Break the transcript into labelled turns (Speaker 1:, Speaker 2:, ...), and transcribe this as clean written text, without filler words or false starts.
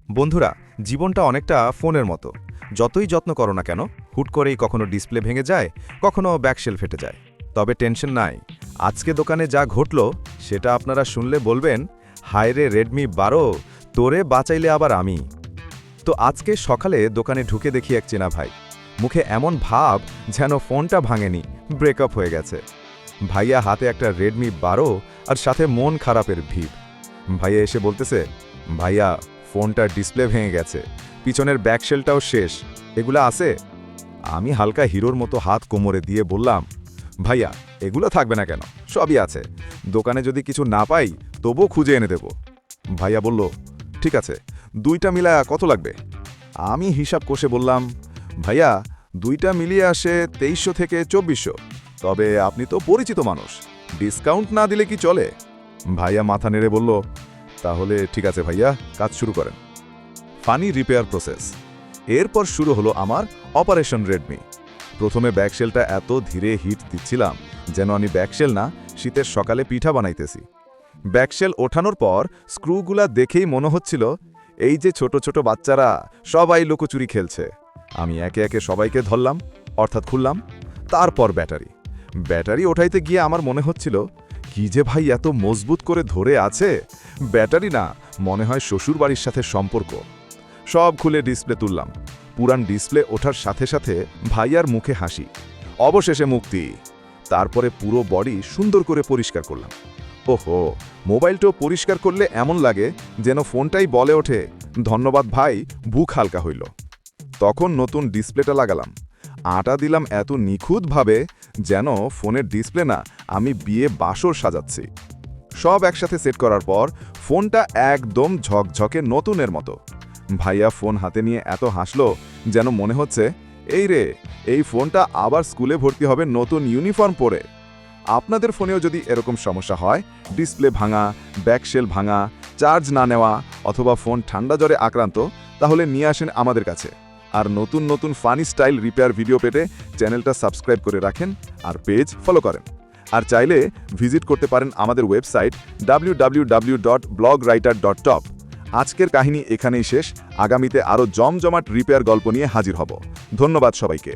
Speaker 1: বন্ধুরা, জীবনটা অনেকটা ফোনের মতো। যতই যত্ন করো না কেন, হুট করেই কখনো ডিসপ্লে ভেঙে যায়, কখনো ব্যাকশেল ফেটে যায়। তবে টেনশন নাই, আজকে দোকানে যা ঘটল সেটা আপনারা শুনলে বলবেন, হায় রে রেডমি 12, তোরে বাঁচাইলে আবার আমি। তো আজকে সকালে দোকানে ঢুকে দেখি এক চেনা ভাই, মুখে এমন ভাব যেন ফোনটা ভাঙেনি, ব্রেকআপ হয়ে গেছে। ভাইয়া হাতে একটা রেডমি 12 আর সাথে মন খারাপের ভিড়। ভাইয়া এসে বলতেছে, ভাইয়া ফোনটার ডিসপ্লে ভেঙে গেছে, পিছনের ব্যাকশেলটাও শেষ, এগুলা আছে? আমি হালকা হিরোর মতো হাত কোমরে দিয়ে বললাম, ভাইয়া এগুলো থাকবে না কেন, সবই আছে। দোকানে যদি কিছু না পাই তবুও খুঁজে এনে দেব। ভাইয়া বলল, ঠিক আছে, দুইটা মিলায়া কত লাগবে? আমি হিসাব কষে বললাম, ভাইয়া দুইটা মিলিয়ে আসে 2300 থেকে 2400। তবে আপনি তো পরিচিত মানুষ, ডিসকাউন্ট না দিলে কি চলে? ভাইয়া মাথা নেড়ে বলল, তাহলে ঠিক আছে ভাইয়া, কাজ শুরু করেন। Funny repair process. এরপর শুরু হলো আমার অপারেশন রেডমি। প্রথমে ব্যাকশেলটা এত ধীরে হিট দিচ্ছিলাম যেন আমি ব্যাকশেল না, শীতের সকালে পিঠা বানাইতেছি। ব্যাকশেল ওঠানোর পর স্ক্রুগুলা দেখেই মনে হচ্ছিল এই যে ছোট ছোট বাচ্চারা সবাই লুকোচুরি খেলছে। আমি একে একে সবাইকে ধরলাম, অর্থাৎ খুললাম। তারপর ব্যাটারি ওঠাইতে গিয়ে আমার মনে হচ্ছিল, কি যে ভাই এত মজবুত করে ধরে আছে, ব্যাটারি না, মনে হয় শ্বশুর বাড়ির সাথে সম্পর্ক। সব খুলে ডিসপ্লে তুললাম। পুরান ডিসপ্লে ওঠার সাথে সাথে ভাইয়ার মুখে হাসি, অবশেষে মুক্তি। তারপরে পুরো বডি সুন্দর করে পরিষ্কার করলাম। ওহো, মোবাইলটাও পরিষ্কার করলে এমন লাগে যেন ফোনটাই বলে ওঠে, ধন্যবাদ ভাই, বুক হালকা হইল। তখন নতুন ডিসপ্লেটা লাগালাম, আটা দিলাম এত নিখুঁতভাবে যেন ফোনের ডিসপ্লে না, আমি বিয়ে বাসর সাজাচ্ছি। সব একসাথে সেট করার পর ফোনটা একদম ঝকঝকে নতুনের মতো। ভাইয়া ফোন হাতে নিয়ে এত হাসলো যেন মনে হচ্ছে, এই রে, এই ফোনটা আবার স্কুলে ভর্তি হবে নতুন ইউনিফর্ম পরে। আপনাদের ফোনেও যদি এরকম সমস্যা হয়, ডিসপ্লে ভাঙা, ব্যাকশেল ভাঙা, চার্জ না নেওয়া অথবা ফোন ঠান্ডা জ্বরে আক্রান্ত, তাহলে নিয়ে আসেন আমাদের কাছে। আর নতুন নতুন ফানি স্টাইল রিপেয়ার ভিডিও পেতে চ্যানেলটা সাবস্ক্রাইব করে রাখেন আর পেজ ফলো করেন। আর চাইলে ভিজিট করতে পারেন আমাদের ওয়েবসাইট www.blogwriter.top। আজকের কাহিনী এখানেই শেষ, আগামীতে আরও জমজমাট রিপেয়ার গল্প নিয়ে হাজির হব। ধন্যবাদ সবাইকে।